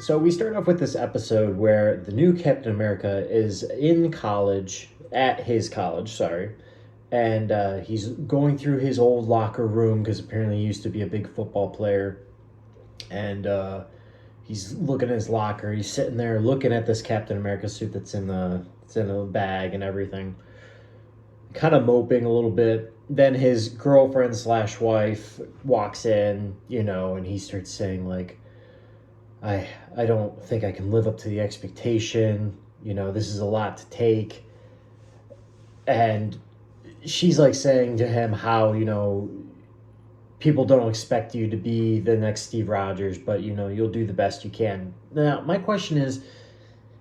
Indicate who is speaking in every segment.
Speaker 1: So we start off with this episode where the new Captain America is in college, at his college, sorry, and he's going through his old locker room because apparently he used to be a big football player, and he's looking at his locker. He's sitting there looking at this Captain America suit that's in a bag and everything, kind of moping a little bit. Then his girlfriend slash wife walks in, and he starts saying like, I don't think I can live up to the expectation. This is a lot to take. And she's like saying to him how, people don't expect you to be the next Steve Rogers, but you'll do the best you can. Now, my question is,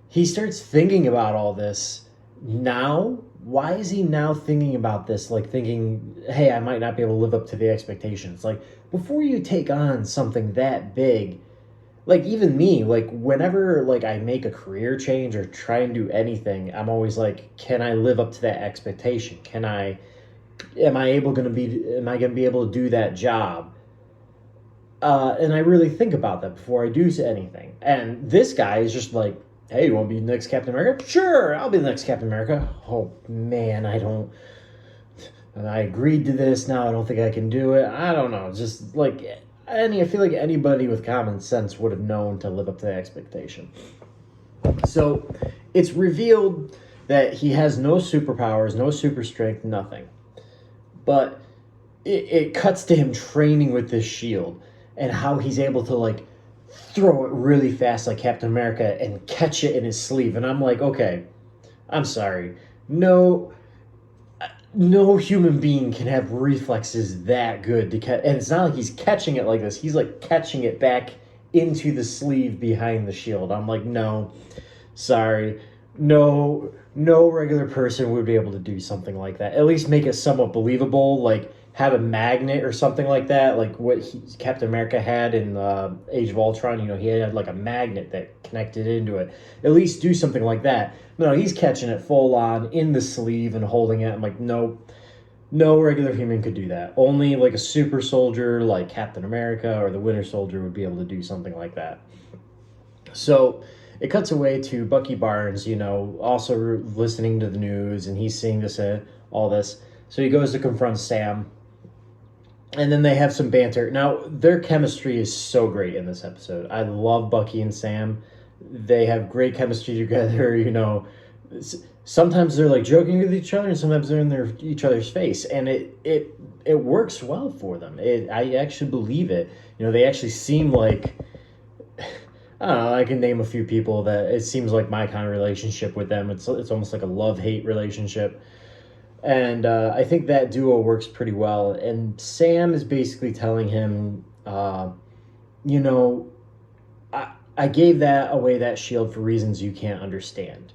Speaker 1: he starts thinking about all this now. Why is he now thinking about this? Like thinking, hey, I might not be able to live up to the expectations. Like before you take on something that big, like even me, like whenever like I make a career change or try and do anything, I'm always like, can I live up to that expectation? Am I going to be able to do that job? And I really think about that before I do anything. And this guy is just like, hey, you want to be the next Captain America? Sure, I'll be the next Captain America. Oh man, and I agreed to this. Now I don't think I can do it. I don't know. Just like, I feel like anybody with common sense would have known to live up to the expectation. So it's revealed that he has no superpowers, no super strength, nothing. But it cuts to him training with this shield and how he's able to like throw it really fast like Captain America and catch it in his sleeve. And I'm like, okay, I'm sorry. No human being can have reflexes that good to catch. And it's not like he's catching it like this. He's like catching it back into the sleeve behind the shield. I'm like, no, sorry. No regular person would be able to do something like that. At least make it somewhat believable. Like have a magnet or something like that. Like what Captain America had in Age of Ultron. He had like a magnet that connected into it. At least do something like that. No, he's catching it full on in the sleeve and holding it. I'm like, no regular human could do that. Only like a super soldier like Captain America or the Winter Soldier would be able to do something like that. So it cuts away to Bucky Barnes, also listening to the news, and he's seeing all this. So he goes to confront Sam, and then they have some banter. Now, their chemistry is so great in this episode. I love Bucky and Sam. They have great chemistry together, Sometimes they're like joking with each other, and sometimes they're in each other's face, and it works well for them. I actually believe it. They actually seem like, I don't know, I can name a few people that it seems like my kind of relationship with them. It's almost like a love-hate relationship. And I think that duo works pretty well. And Sam is basically telling him, I gave that shield for reasons you can't understand.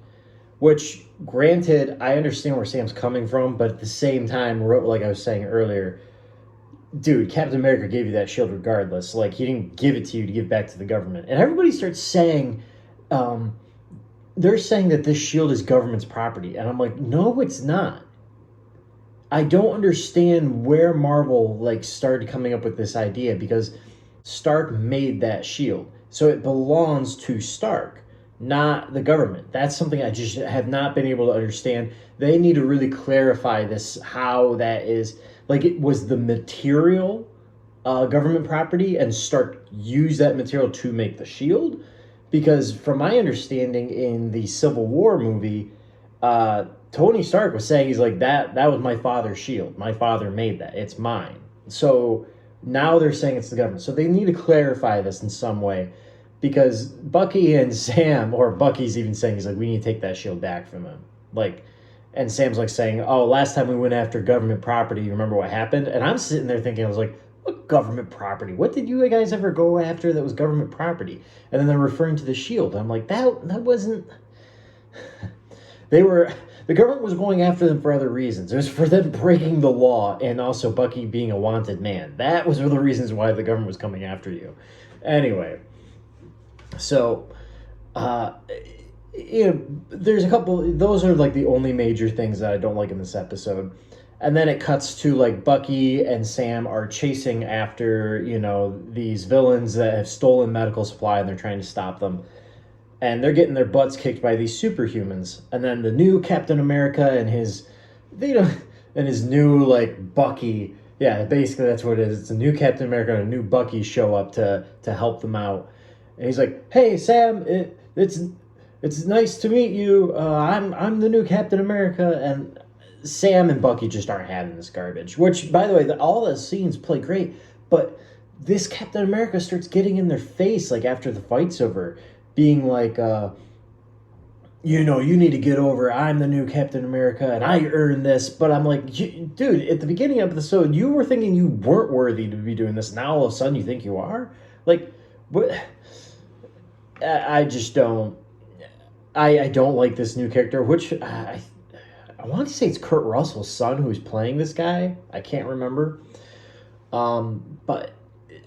Speaker 1: Which, granted, I understand where Sam's coming from, but at the same time, like I was saying earlier, dude, Captain America gave you that shield regardless. Like, he didn't give it to you to give back to the government. And everybody starts saying, they're saying that this shield is government's property. And I'm like, no, it's not. I don't understand where Marvel, started coming up with this idea, because Stark made that shield. So it belongs to Stark, not the government. That's something I just have not been able to understand. They need to really clarify this, how that is. Like, it was the material government property, and Stark used that material to make the shield. Because from my understanding in the Civil War movie, Tony Stark was saying, he's like, that was my father's shield. My father made that. It's mine. So now they're saying it's the government. So they need to clarify this in some way, because Bucky and Sam, or Bucky's even saying, he's like, we need to take that shield back from him. And Sam's saying, oh, last time we went after government property, you remember what happened? And I'm sitting there thinking, I was like, what government property? What did you guys ever go after that was government property? And then they're referring to the shield. I'm like, that wasn't... The government was going after them for other reasons. It was for them breaking the law, and also Bucky being a wanted man. That was one of the reasons why the government was coming after you. Anyway, so, there's a couple... Those are, the only major things that I don't like in this episode. And then it cuts to like Bucky and Sam are chasing after, these villains that have stolen medical supply and they're trying to stop them. And they're getting their butts kicked by these superhumans. And then the new Captain America and his new like Bucky. Yeah, basically that's what it is. It's a new Captain America and a new Bucky show up to help them out. And he's like, "Hey Sam, it's nice to meet you. I'm the new Captain America." And Sam and Bucky just aren't having this garbage. Which, by the way, all the scenes play great, but this Captain America starts getting in their face like after the fight's over, being like, you need to get over. I'm the new Captain America, and I earned this. But I'm like, dude, at the beginning of the episode, you were thinking you weren't worthy to be doing this. Now all of a sudden, you think you are. Like, what? I just don't. I don't like this new character, which I want to say it's Kurt Russell's son who's playing this guy. I can't remember. But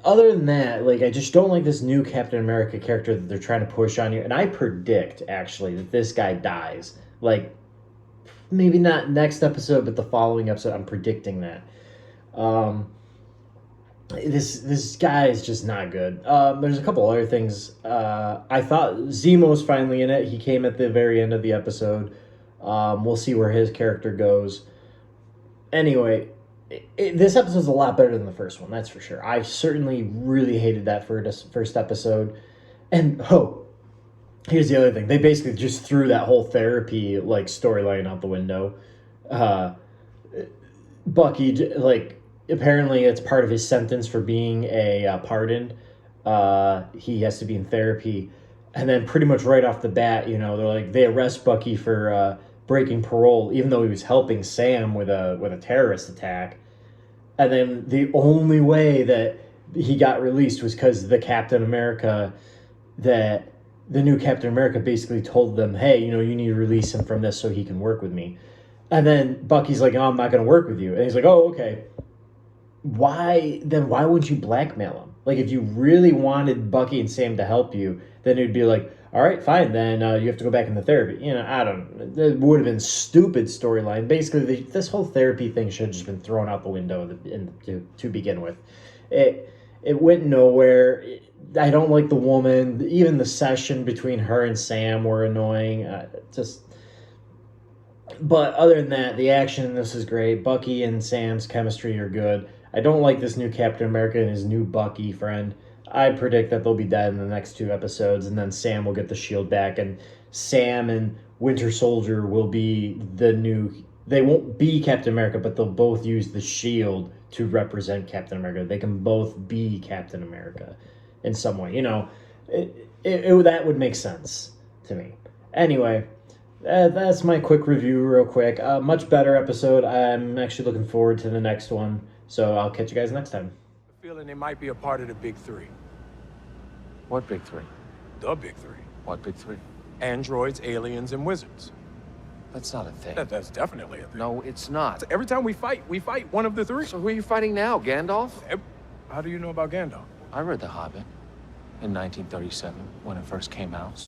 Speaker 1: other than that, like, I just don't like this new Captain America character that they're trying to push on you. And I predict, actually, that this guy dies. Like, maybe not next episode, but the following episode. I'm predicting that. This guy is just not good. There's a couple other things. I thought Zemo's finally in it. He came at the very end of the episode. We'll see where his character goes. Anyway, this episode's a lot better than the first one, that's for sure. I certainly really hated that first episode. And, here's the other thing. They basically just threw that whole therapy, like, storyline out the window. Bucky, like, apparently it's part of his sentence for being pardoned. He has to be in therapy. And then pretty much right off the bat, they arrest Bucky for breaking parole, even though he was helping Sam with a terrorist attack. And then the only way that he got released was because the new Captain America basically told them, "Hey, you need to release him from this so he can work with me." And then Bucky's like, "Oh, I'm not going to work with you." And he's like, "Oh, okay." Why wouldn't you blackmail him? Like, if you really wanted Bucky and Sam to help you, then it'd be like, all right, fine, then you have to go back into therapy. I don't know. It would have been stupid storyline. Basically, this whole therapy thing should have just been thrown out the window to begin with. It went nowhere. I don't like the woman. Even the session between her and Sam were annoying. But other than that, the action in this is great. Bucky and Sam's chemistry are good. I don't like this new Captain America and his new Bucky friend. I predict that they'll be dead in the next 2 episodes, and then Sam will get the shield back, and Sam and Winter Soldier will be they won't be Captain America, but they'll both use the shield to represent Captain America. They can both be Captain America in some way. That would make sense to me. Anyway, that's my quick review real quick. Much better episode. I'm actually looking forward to the next one. So I'll catch you guys next time.
Speaker 2: Feeling they might be a part of the big 3.
Speaker 3: What big 3?
Speaker 2: The big 3.
Speaker 3: What big 3?
Speaker 2: Androids, aliens, and wizards.
Speaker 3: That's not a thing.
Speaker 2: That's definitely a thing.
Speaker 3: No, it's not.
Speaker 2: Every time we fight one of the 3.
Speaker 3: So who are you fighting now, Gandalf?
Speaker 2: How do you know about Gandalf?
Speaker 3: I read The Hobbit in 1937 when it first came out.